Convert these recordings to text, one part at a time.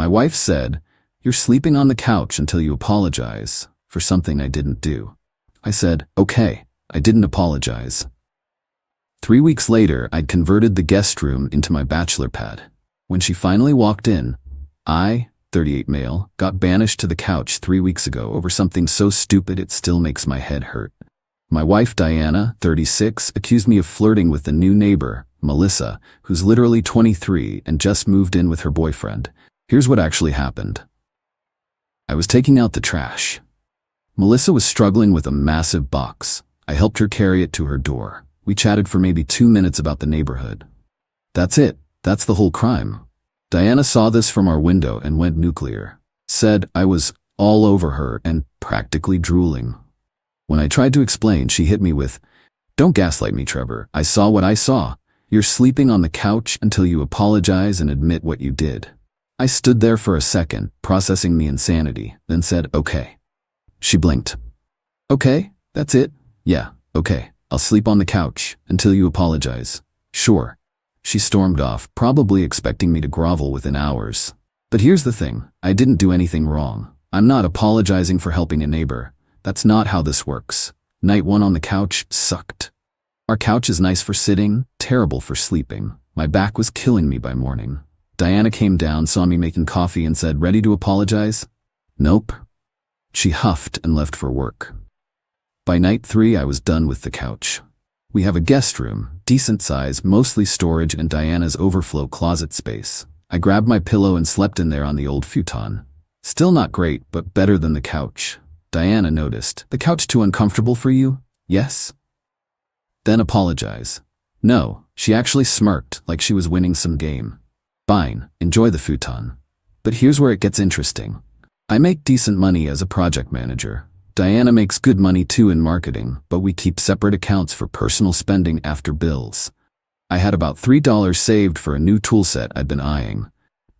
wife said, "You're sleeping on the couch until you apologize for something I didn't do." I said, "Okay, I didn't apologize." 3 weeks later, I'd converted the guest room into my bachelor pad. When she finally walked in, I, 38 male, got banished to the couch 3 weeks ago over something so stupid it still makes my head hurt. My wife Diana, 36, accused me of flirting with the new neighbor, Melissa, who's literally 23 and just moved in with her boyfriend. Here's what actually happened. I was taking out the trash. Melissa was struggling with a massive box. I helped her carry it to her door. We chatted for maybe 2 minutes about the neighborhood. That's it. That's the whole crime. Diana saw this from our window and went nuclear. Said I was all over her and practically drooling. When I tried to explain, she hit me with, "Don't gaslight me, Trevor. I saw what I saw. You're sleeping on the couch until you apologize and admit what you did." I stood there for a second, processing the insanity, then said, "Okay." She blinked. "Okay, that's it? Yeah, okay. I'll sleep on the couch until you apologize." "Sure." She stormed off, probably expecting me to grovel within hours. But here's the thing, I didn't do anything wrong. I'm not apologizing for helping a neighbor. That's not how this works. Night 1 on the couch sucked. Our couch is nice for sitting, terrible for sleeping. My back was killing me by morning. Diana came down, saw me making coffee and said, "Ready to apologize?" "Nope." She huffed and left for work. By night 3, I was done with the couch. We have a guest room, decent size, mostly storage and Diana's overflow closet space. I grabbed my pillow and slept in there on the old futon. Still not great, but better than the couch. Diana noticed. "The couch too uncomfortable for you?" "Yes." "Then apologize." "No." She actually smirked, like she was winning some game. "Fine, enjoy the futon." But here's where it gets interesting. I make decent money as a project manager. Diana makes good money too in marketing, but we keep separate accounts for personal spending after bills. I had about $3 saved for a new toolset I'd been eyeing.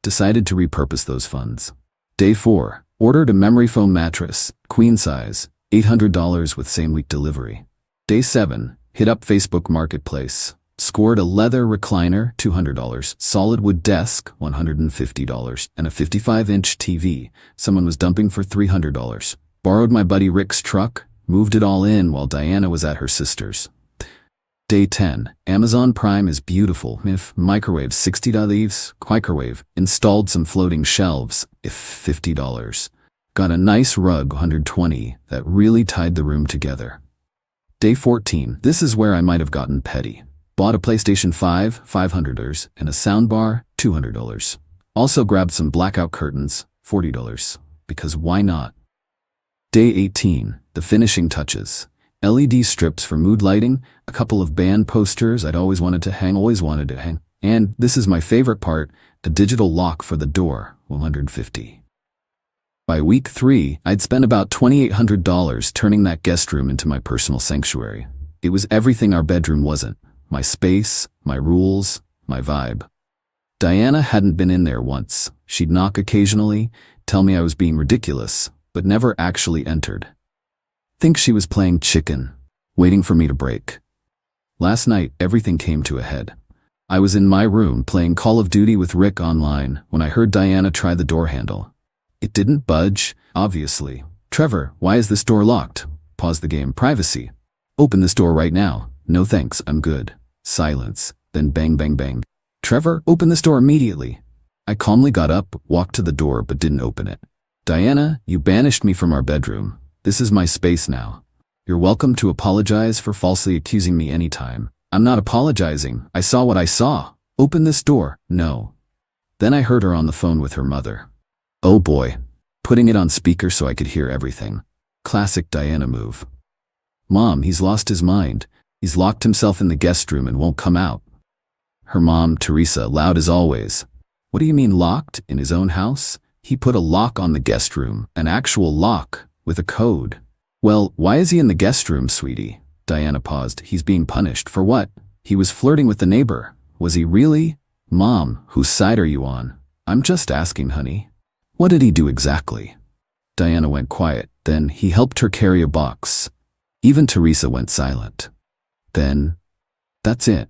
Decided to repurpose those funds. Day 4. Ordered a memory foam mattress, queen size, $800 with same-week delivery. Day 7. Hit up Facebook Marketplace. Scored a leather recliner, $200, solid wood desk, $150, and a 55-inch TV someone was dumping for $300. Borrowed my buddy Rick's truck, moved it all in while Diana was at her sister's. Day 10. Amazon Prime is beautiful. If microwave $60, microwave. Installed some floating shelves, if $50. Got a nice rug, $120, that really tied the room together. Day 14. This is where I might have gotten petty. Bought a PlayStation 5, $500, and a soundbar, $200. Also grabbed some blackout curtains, $40, because why not? Day 18. The finishing touches. LED strips for mood lighting, a couple of band posters I'd always wanted to hang, and this is my favorite part, a digital lock for the door, $150. By week 3, I'd spent about $2,800 turning that guest room into my personal sanctuary. It was everything our bedroom wasn't. My space, my rules, my vibe. Diana hadn't been in there once. She'd knock occasionally, tell me I was being ridiculous, but never actually entered. Think she was playing chicken, waiting for me to break. Last night, everything came to a head. I was in my room playing Call of Duty with Rick online when I heard Diana try the door handle. It didn't budge, obviously. "Trevor, why is this door locked?" Pause the game. "Privacy." "Open this door right now." "No thanks, I'm good." Silence, then bang bang bang. "Trevor, open this door immediately." I calmly got up, walked to the door, but didn't open it. "Diana, you banished me from our bedroom. This is my space now. You're welcome to apologize for falsely accusing me anytime." "I'm not apologizing. I saw what I saw. Open this door." "No." Then I heard her on the phone with her mother. Oh boy. Putting it on speaker so I could hear everything. Classic Diana move. "Mom, he's lost his mind. He's locked himself in the guest room and won't come out." Her mom, Teresa, loud as always. "What do you mean locked? In his own house? He put a lock on the guest room, an actual lock, with a code." "Well, why is he in the guest room, sweetie?" Diana paused. "He's being punished. For what?" "He was flirting with the neighbor." "Was he really?" "Mom, whose side are you on?" "I'm just asking, honey." "What did he do exactly?" Diana went quiet. Then he helped her carry a box. Even Teresa went silent. Then, that's it.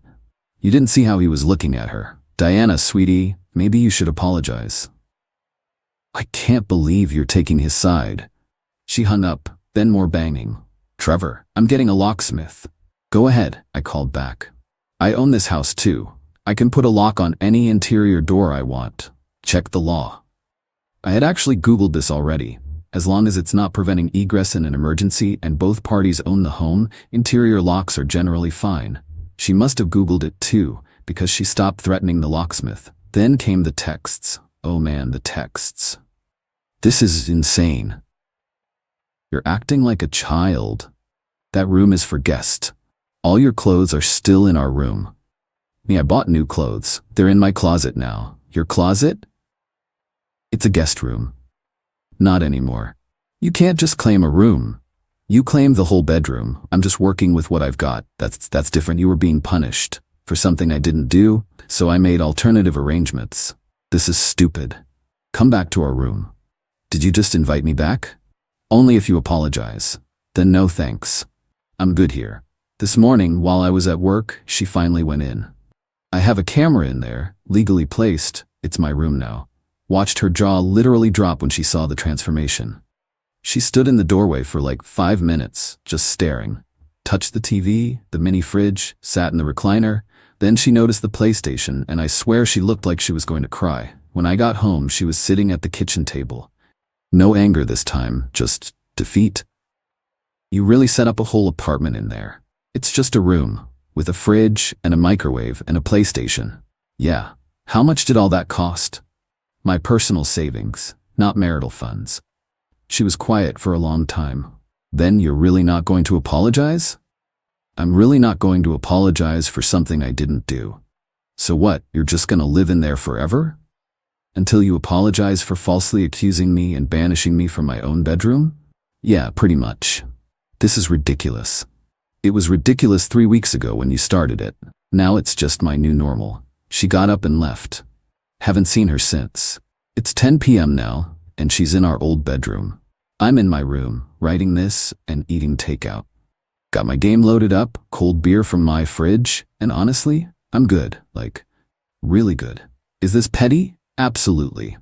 You didn't see how he was looking at her. "Diana, sweetie, maybe you should apologize." I can't believe you're taking his side. She hung up, then more banging. Trevor, I'm getting a locksmith. Go ahead, I called back. I own this house too. I can put a lock on any interior door I want. Check the law. I had actually Googled this already. As long as it's not preventing egress in an emergency and both parties own the home, interior locks are generally fine. She must have Googled it too, because she stopped threatening the locksmith. Then came the texts. Oh man, the texts. This is insane. You're acting like a child. That room is for guests. All your clothes are still in our room. I bought new clothes. They're in my closet now. Your closet? It's a guest room. Not anymore. You can't just claim a room. You claimed the whole bedroom. I'm just working with what I've got. That's different. You were being punished for something I didn't do, so I made alternative arrangements. This is stupid. Come back to our room. Did you just invite me back? Only if you apologize. Then no thanks. I'm good here. This morning, while I was at work, she finally went in. I have a camera in there, legally placed. It's my room now. Watched her jaw literally drop when she saw the transformation. She stood in the doorway for like 5 minutes, just staring. Touched the TV, the mini fridge, sat in the recliner. Then she noticed the PlayStation, and I swear she looked like she was going to cry. When I got home, she was sitting at the kitchen table. No anger this time, just defeat. You really set up a whole apartment in there. It's just a room, with a fridge and a microwave and a PlayStation. Yeah, how much did all that cost? My personal savings, not marital funds. She was quiet for a long time. Then you're really not going to apologize? I'm really not going to apologize for something I didn't do. So what, you're just gonna live in there forever? Until you apologize for falsely accusing me and banishing me from my own bedroom? Yeah, pretty much. This is ridiculous. It was ridiculous 3 weeks ago when you started it. Now it's just my new normal. She got up and left. Haven't seen her since. It's 10 p.m. now, and she's in our old bedroom. I'm in my room, writing this and eating takeout. Got my game loaded up, cold beer from my fridge, and honestly, I'm good, like, really good. Is this petty? Absolutely.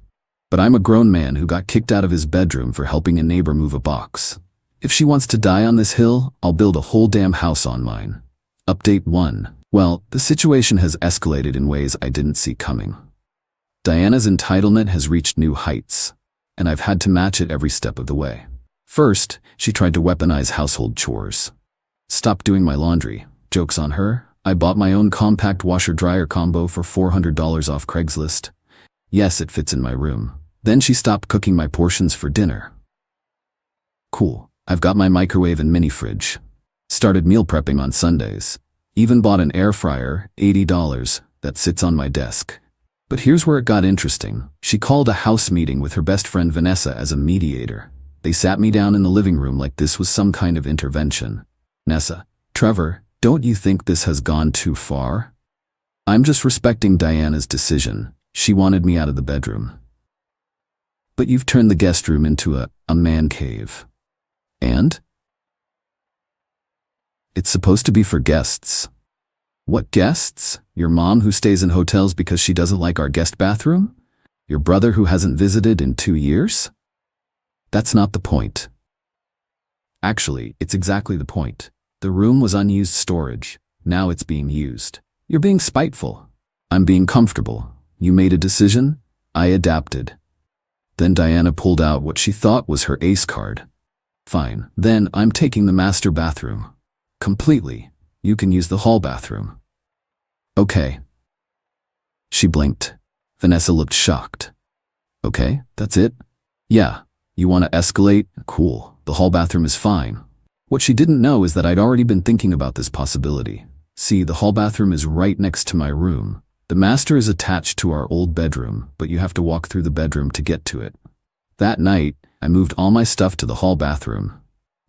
But I'm a grown man who got kicked out of his bedroom for helping a neighbor move a box. If she wants to die on this hill, I'll build a whole damn house on mine. Update 1. Well, the situation has escalated in ways I didn't see coming. Diana's entitlement has reached new heights, and I've had to match it every step of the way. First, she tried to weaponize household chores. Stop doing my laundry. Joke's on her. I bought my own compact washer-dryer combo for $400 off Craigslist. Yes, it fits in my room. Then she stopped cooking my portions for dinner. Cool. I've got my microwave and mini fridge. Started meal prepping on Sundays. Even bought an air fryer, $80, that sits on my desk. But here's where it got interesting. She called a house meeting with her best friend Vanessa as a mediator. They sat me down in the living room like this was some kind of intervention. Nessa, Trevor, don't you think this has gone too far? I'm just respecting Diana's decision. She wanted me out of the bedroom. But you've turned the guest room into a man cave. And? It's supposed to be for guests. What guests? Your mom who stays in hotels because she doesn't like our guest bathroom? Your brother who hasn't visited in 2 years? That's not the point. Actually, it's exactly the point. The room was unused storage. Now it's being used. You're being spiteful. I'm being comfortable. You made a decision. I adapted. Then Diana pulled out what she thought was her ace card. Fine. Then I'm taking the master bathroom. Completely. You can use the hall bathroom. Okay. She blinked. Vanessa looked shocked. Okay, that's it? Yeah. You want to escalate? Cool. The hall bathroom is fine. What she didn't know is that I'd already been thinking about this possibility. See, the hall bathroom is right next to my room. The master is attached to our old bedroom, but you have to walk through the bedroom to get to it. That night, I moved all my stuff to the hall bathroom.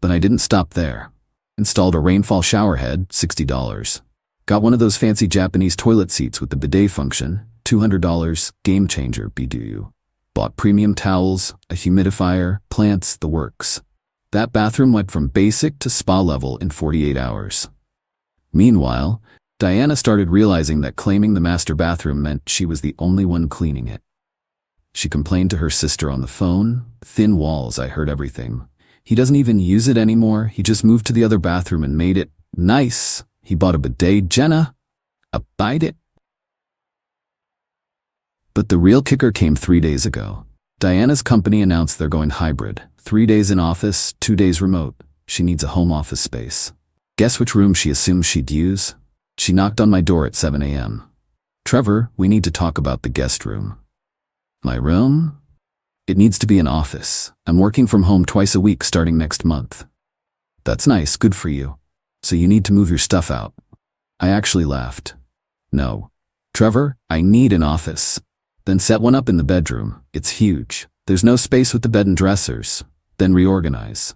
But I didn't stop there. Installed a rainfall shower head, $60. Got one of those fancy Japanese toilet seats with the bidet function, $200, game changer, BDU. Bought premium towels, a humidifier, plants, the works. That bathroom went from basic to spa level in 48 hours. Meanwhile, Diana started realizing that claiming the master bathroom meant she was the only one cleaning it. She complained to her sister on the phone. Thin walls, I heard everything. He doesn't even use it anymore. He just moved to the other bathroom and made it nice. He bought a bidet. Jenna, abide it. But the real kicker came 3 days ago. Diana's company announced they're going hybrid. 3 days in office, 2 days remote. She needs a home office space. Guess which room she assumed she'd use? She knocked on my door at 7 a.m. Trevor, we need to talk about the guest room. My room? It needs to be an office. I'm working from home twice a week starting next month. That's nice, good for you. So you need to move your stuff out. I actually laughed. No. Trevor, I need an office. Then set one up in the bedroom. It's huge. There's no space with the bed and dressers. Then reorganize.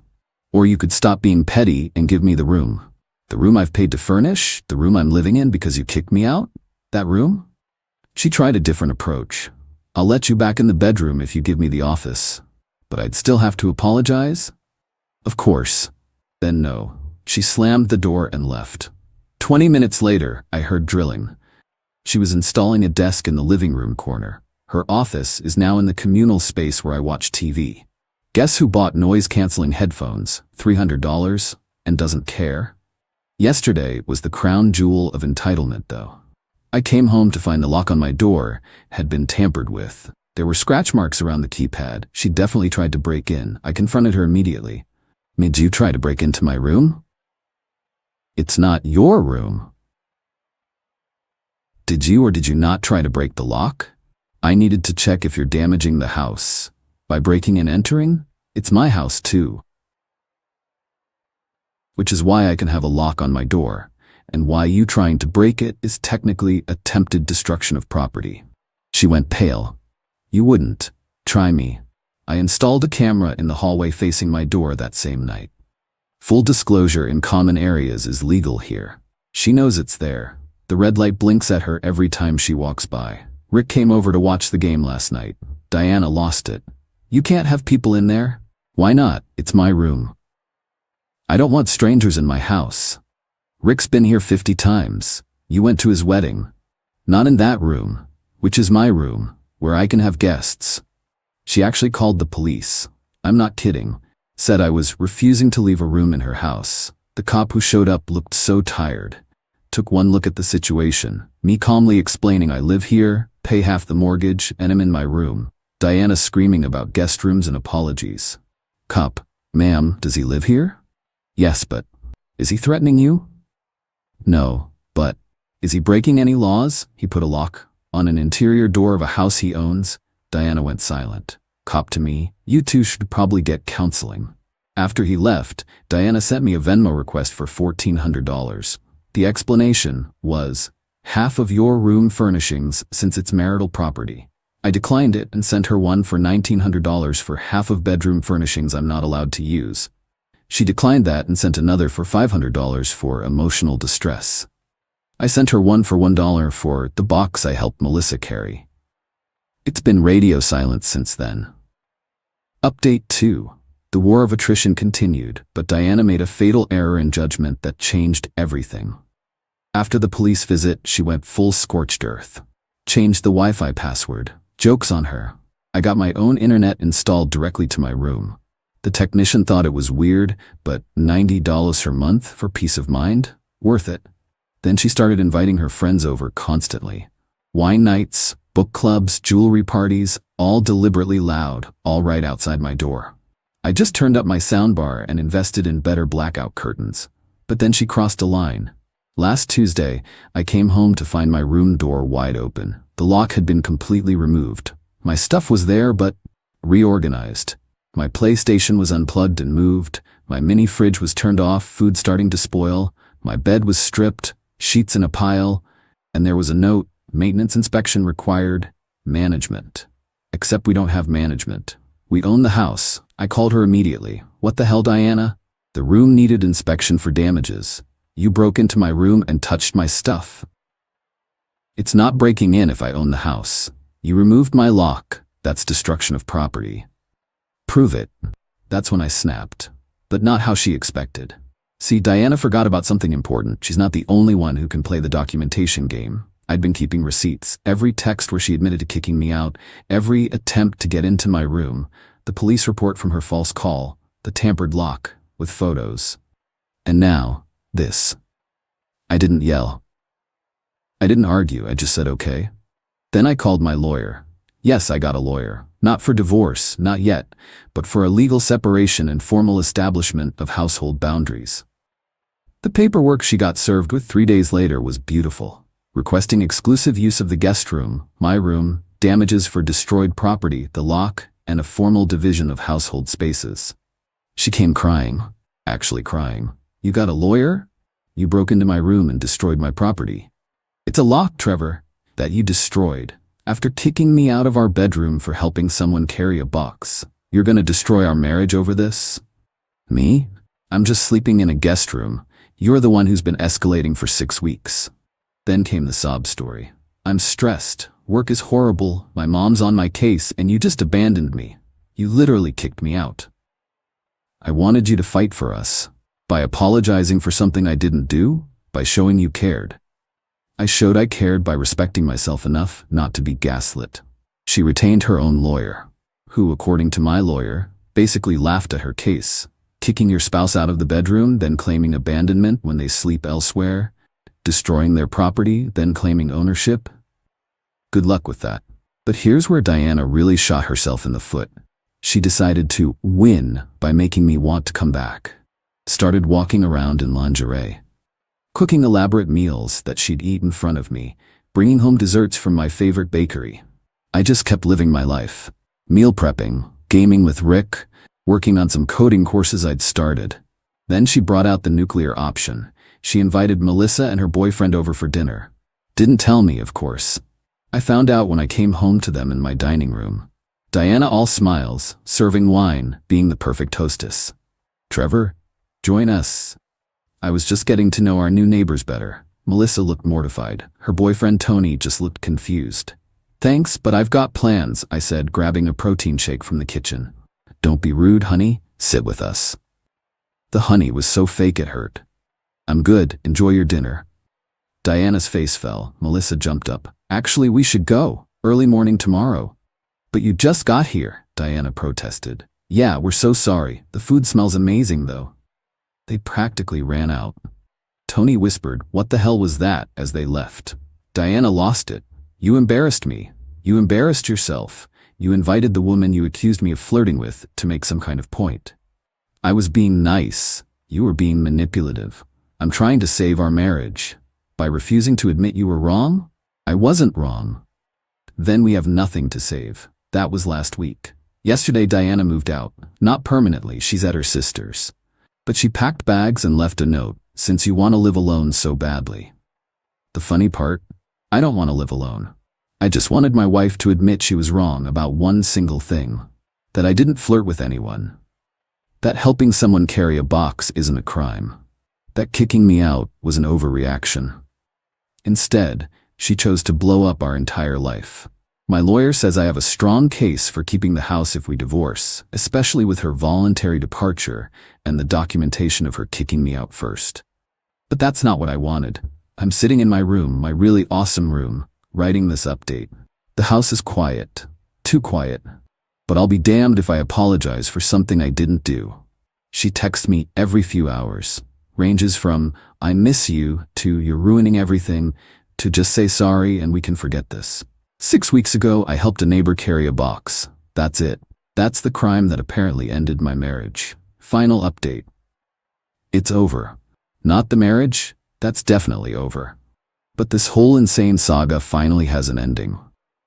Or you could stop being petty and give me the room. The room I've paid to furnish? The room I'm living in because you kicked me out? That room? She tried a different approach. I'll let you back in the bedroom if you give me the office. But I'd still have to apologize? Of course. Then no. She slammed the door and left. 20 minutes later, I heard drilling. She was installing a desk in the living room corner. Her office is now in the communal space where I watch TV. Guess who bought noise-canceling headphones, $300, and doesn't care? Yesterday was the crown jewel of entitlement, though. I came home to find the lock on my door had been tampered with. There were scratch marks around the keypad. She definitely tried to break in. I confronted her immediately. Did you try to break into my room? It's not your room. Did you or did you not try to break the lock? I needed to check if you're damaging the house. By breaking and entering, it's my house too. Which is why I can have a lock on my door, and why you trying to break it is technically attempted destruction of property. She went pale. You wouldn't. Try me. I installed a camera in the hallway facing my door that same night. Full disclosure in common areas is legal here. She knows it's there. The red light blinks at her every time she walks by. Rick came over to watch the game last night. Diana lost it. You can't have people in there? Why not? It's my room. I don't want strangers in my house. Rick's been here 50 times. You went to his wedding. Not in that room, which is my room, where I can have guests. She actually called the police. I'm not kidding. Said I was refusing to leave a room in her house. The cop who showed up looked so tired. Took one look at the situation. Me calmly explaining I live here, pay half the mortgage, and am in my room. Diana screaming about guest rooms and apologies. Cop, ma'am, does he live here? Yes, but is he threatening you? No, but is he breaking any laws? He put a lock on an interior door of a house he owns. Diana went silent. Cop to me, you two should probably get counseling. After he left, Diana sent me a Venmo request for $1,400. The explanation was, half of your room furnishings since it's marital property. I declined it and sent her one for $1,900 for half of bedroom furnishings I'm not allowed to use. She declined that and sent another for $500 for emotional distress. I sent her one for $1 for the box I helped Melissa carry. It's been radio silence since then. Update 2. The war of attrition continued, but Diana made a fatal error in judgment that changed everything. After the police visit, she went full scorched earth. Changed the Wi-Fi password. Joke's on her. I got my own internet installed directly to my room. The technician thought it was weird, but $90 per month for peace of mind? Worth it. Then she started inviting her friends over constantly. Wine nights, book clubs, jewelry parties, all deliberately loud, all right outside my door. I just turned up my soundbar and invested in better blackout curtains. But then she crossed a line. Last Tuesday, I came home to find my room door wide open. The lock had been completely removed. My stuff was there, but reorganized. My PlayStation was unplugged and moved. My mini fridge was turned off, food starting to spoil. My bed was stripped, sheets in a pile, and there was a note, maintenance inspection required, management. Except we don't have management. We own the house. I called her immediately. What the hell, Diana? The room needed inspection for damages. You broke into my room and touched my stuff. It's not breaking in if I own the house. You removed my lock. That's destruction of property. Prove it. That's when I snapped. But not how she expected. See, Diana forgot about something important. She's not the only one who can play the documentation game. I'd been keeping receipts, every text where she admitted to kicking me out, every attempt to get into my room, the police report from her false call, the tampered lock, with photos. And now, this. I didn't yell. I didn't argue, I just said okay. Then I called my lawyer. Yes, I got a lawyer. Not for divorce, not yet, but for a legal separation and formal establishment of household boundaries. The paperwork she got served with 3 days later was beautiful, requesting exclusive use of the guest room, my room, damages for destroyed property, the lock, and a formal division of household spaces. She came crying, actually crying. You got a lawyer? You broke into my room and destroyed my property. It's a lock, Trevor, that you destroyed. After kicking me out of our bedroom for helping someone carry a box, you're gonna destroy our marriage over this? Me? I'm just sleeping in a guest room. You're the one who's been escalating for 6 weeks. Then came the sob story. I'm stressed. Work is horrible. My mom's on my case and you just abandoned me. You literally kicked me out. I wanted you to fight for us. By apologizing for something I didn't do, by showing you cared. I showed I cared by respecting myself enough not to be gaslit. She retained her own lawyer, who, according to my lawyer, basically laughed at her case. Kicking your spouse out of the bedroom, then claiming abandonment when they sleep elsewhere. Destroying their property, then claiming ownership. Good luck with that. But here's where Diana really shot herself in the foot. She decided to win by making me want to come back. Started walking around in lingerie. Cooking elaborate meals that she'd eat in front of me, bringing home desserts from my favorite bakery. I just kept living my life. Meal prepping, gaming with Rick, working on some coding courses I'd started. Then she brought out the nuclear option. She invited Melissa and her boyfriend over for dinner. Didn't tell me, of course. I found out when I came home to them in my dining room. Diana all smiles, serving wine, being the perfect hostess. Trevor, join us. I was just getting to know our new neighbors better. Melissa looked mortified. Her boyfriend Tony just looked confused. Thanks, but I've got plans, I said, grabbing a protein shake from the kitchen. Don't be rude, honey. Sit with us. The honey was so fake it hurt. I'm good. Enjoy your dinner. Diana's face fell. Melissa jumped up. Actually, we should go. Early morning tomorrow. But you just got here, Diana protested. Yeah, we're so sorry. The food smells amazing, though. They practically ran out. Tony whispered, "What the hell was that?" as they left. Diana lost it. You embarrassed me. You embarrassed yourself. You invited the woman you accused me of flirting with to make some kind of point. I was being nice. You were being manipulative. I'm trying to save our marriage. By refusing to admit you were wrong? I wasn't wrong. Then we have nothing to save. That was last week. Yesterday Diana moved out. Not permanently, she's at her sister's. But she packed bags and left a note, since you want to live alone so badly. The funny part? I don't want to live alone. I just wanted my wife to admit she was wrong about one single thing. That I didn't flirt with anyone. That helping someone carry a box isn't a crime. That kicking me out was an overreaction. Instead, she chose to blow up our entire life. My lawyer says I have a strong case for keeping the house if we divorce, especially with her voluntary departure and the documentation of her kicking me out first. But that's not what I wanted. I'm sitting in my room, my really awesome room, writing this update. The house is quiet. Too quiet. But I'll be damned if I apologize for something I didn't do. She texts me every few hours. Ranges from, "I miss you," to "You're ruining everything," to "Just say sorry and we can forget this." 6 weeks ago, I helped a neighbor carry a box. That's it. That's the crime that apparently ended my marriage. Final update. It's over. Not the marriage? That's definitely over. But this whole insane saga finally has an ending.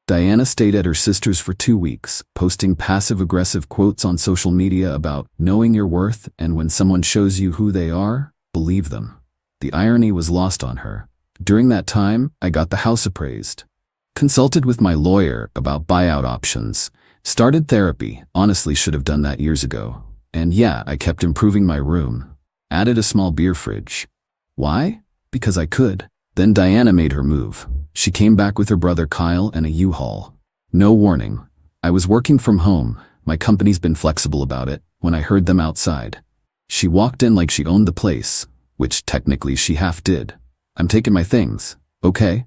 Diana stayed at her sister's for 2 weeks, posting passive-aggressive quotes on social media about knowing your worth, and when someone shows you who they are, believe them. The irony was lost on her. During that time, I got the house appraised. Consulted with my lawyer about buyout options. Started therapy, honestly should have done that years ago. And yeah, I kept improving my room. Added a small beer fridge. Why? Because I could. Then Diana made her move. She came back with her brother Kyle and a U-Haul. No warning. I was working from home. My company's been flexible about it when I heard them outside. She walked in like she owned the place, which technically she half did. I'm taking my things, okay?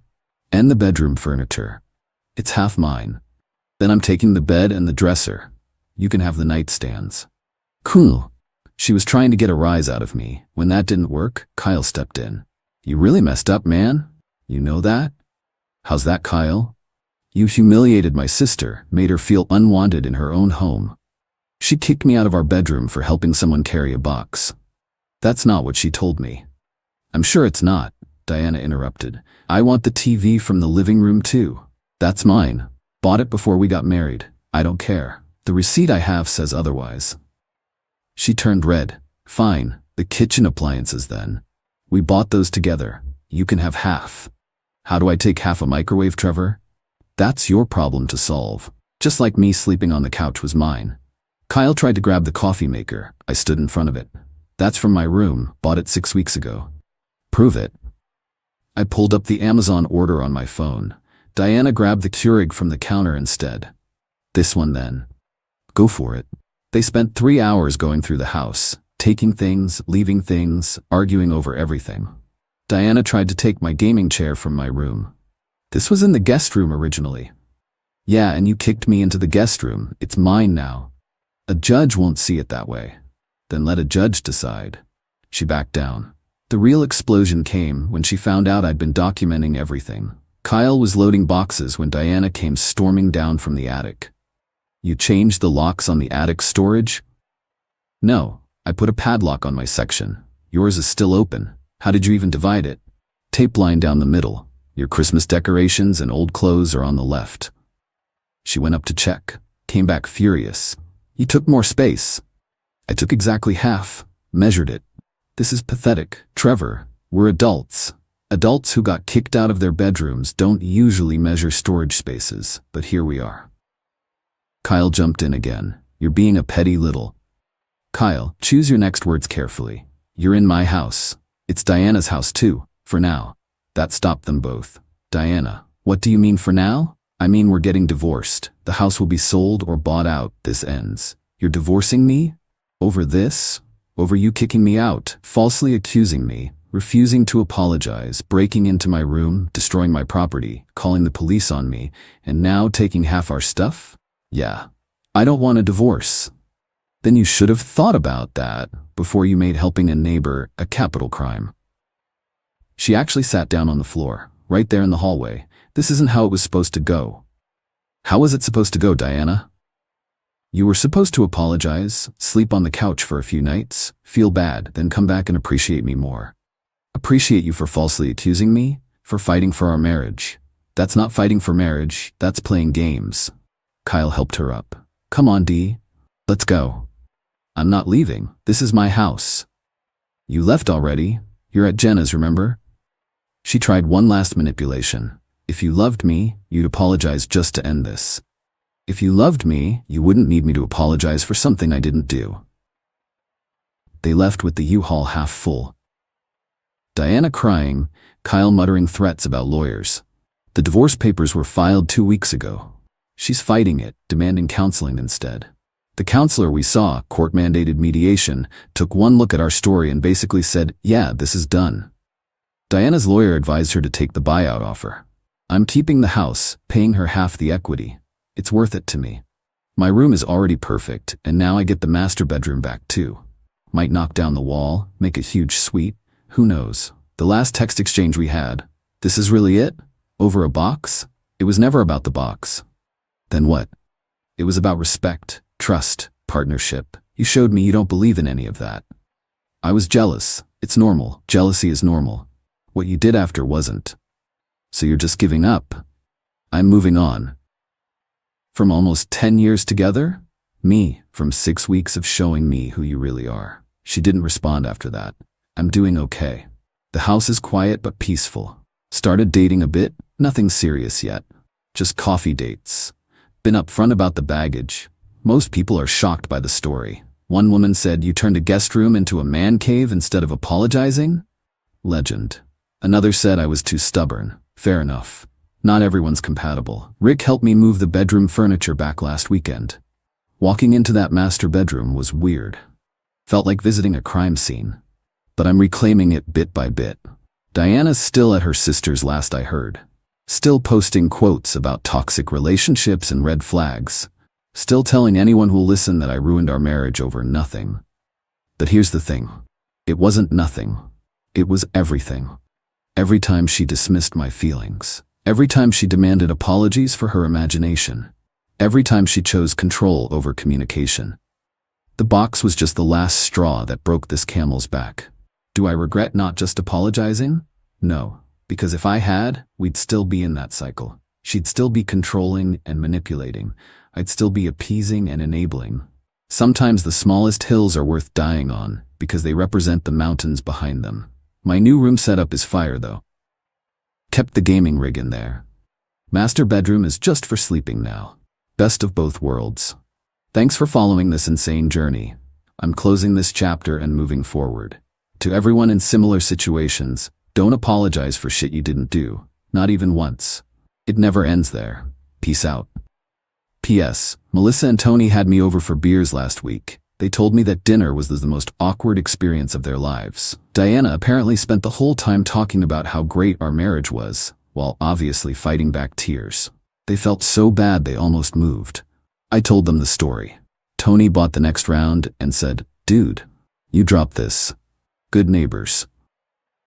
And the bedroom furniture. It's half mine. Then I'm taking the bed and the dresser. You can have the nightstands. Cool. She was trying to get a rise out of me. When that didn't work, Kyle stepped in. You really messed up, man. You know that? How's that, Kyle? You humiliated my sister, made her feel unwanted in her own home. She kicked me out of our bedroom for helping someone carry a box. That's not what she told me. I'm sure it's not, Diana interrupted. I want the TV from the living room too. That's mine. Bought it before we got married. I don't care. The receipt I have says otherwise. She turned red. Fine, the kitchen appliances then. We bought those together. You can have half. How do I take half a microwave, Trevor? That's your problem to solve. Just like me sleeping on the couch was mine. Kyle tried to grab the coffee maker. I stood in front of it. That's from my room, bought it 6 weeks ago. Prove it. I pulled up the Amazon order on my phone. Diana grabbed the Keurig from the counter instead. This one then. Go for it. They spent 3 hours going through the house, taking things, leaving things, arguing over everything. Diana tried to take my gaming chair from my room. This was in the guest room originally. Yeah, and you kicked me into the guest room. It's mine now. A judge won't see it that way. Then let a judge decide. She backed down. The real explosion came when she found out I'd been documenting everything. Kyle was loading boxes when Diana came storming down from the attic. You changed the locks on the attic storage? No, I put a padlock on my section. Yours is still open. How did you even divide it? Tape line down the middle. Your Christmas decorations and old clothes are on the left. She went up to check, came back furious. You took more space. I took exactly half, measured it. This is pathetic, Trevor. We're adults. Adults who got kicked out of their bedrooms don't usually measure storage spaces, but here we are. Kyle jumped in again. You're being a petty little. Kyle, choose your next words carefully. You're in my house. It's Diana's house too, for now. That stopped them both. Diana, what do you mean for now? I mean we're getting divorced. The house will be sold or bought out. This ends. You're divorcing me? Over this? Over you kicking me out, falsely accusing me, refusing to apologize, breaking into my room, destroying my property, calling the police on me, and now taking half our stuff? Yeah. I don't want a divorce. Then you should have thought about that before you made helping a neighbor a capital crime. She actually sat down on the floor, right there in the hallway. This isn't how it was supposed to go. How was it supposed to go, Diana? You were supposed to apologize, sleep on the couch for a few nights, feel bad, then come back and appreciate me more. Appreciate you for falsely accusing me, for fighting for our marriage. That's not fighting for marriage, that's playing games. Kyle helped her up. Come on, Dee. Let's go. I'm not leaving. This is my house. You left already. You're at Jenna's, remember? She tried one last manipulation. If you loved me, you'd apologize just to end this. If you loved me, you wouldn't need me to apologize for something I didn't do. They left with the U-Haul half full. Diana crying, Kyle muttering threats about lawyers. The divorce papers were filed 2 weeks ago. She's fighting it, demanding counseling instead. The counselor we saw, court-mandated mediation, took one look at our story and basically said, yeah, this is done. Diana's lawyer advised her to take the buyout offer. I'm keeping the house, paying her half the equity. It's worth it to me. My room is already perfect, and now I get the master bedroom back too. Might knock down the wall, make a huge suite. Who knows? The last text exchange we had. This is really it? Over a box? It was never about the box. Then what? It was about respect, trust, partnership. You showed me you don't believe in any of that. I was jealous. It's normal. Jealousy is normal. What you did after wasn't. So you're just giving up. I'm moving on. From almost 10 years together? Me, from 6 weeks of showing me who you really are. She didn't respond after that. I'm doing okay. The house is quiet but peaceful. Started dating a bit, nothing serious yet. Just coffee dates. Been upfront about the baggage. Most people are shocked by the story. One woman said, you turned a guest room into a man cave instead of apologizing? Legend. Another said I was too stubborn. Fair enough. Not everyone's compatible. Rick helped me move the bedroom furniture back last weekend. Walking into that master bedroom was weird. Felt like visiting a crime scene. But I'm reclaiming it bit by bit. Diana's still at her sister's last I heard. Still posting quotes about toxic relationships and red flags. Still telling anyone who'll listen that I ruined our marriage over nothing. But here's the thing. It wasn't nothing. It was everything. Every time she dismissed my feelings. Every time she demanded apologies for her imagination. Every time she chose control over communication. The box was just the last straw that broke this camel's back. Do I regret not just apologizing? No, because if I had, we'd still be in that cycle. She'd still be controlling and manipulating. I'd still be appeasing and enabling. Sometimes the smallest hills are worth dying on because they represent the mountains behind them. My new room setup is fire though. Kept the gaming rig in there. Master bedroom is just for sleeping now. Best of both worlds. Thanks for following this insane journey. I'm closing this chapter and moving forward. To everyone in similar situations, don't apologize for shit you didn't do, not even once. It never ends there. Peace out. P.S. Melissa and Tony had me over for beers last week. They told me that dinner was the most awkward experience of their lives. Diana apparently spent the whole time talking about how great our marriage was, while obviously fighting back tears. They felt so bad they almost moved. I told them the story. Tony bought the next round and said, "Dude, you dropped this." Good neighbors.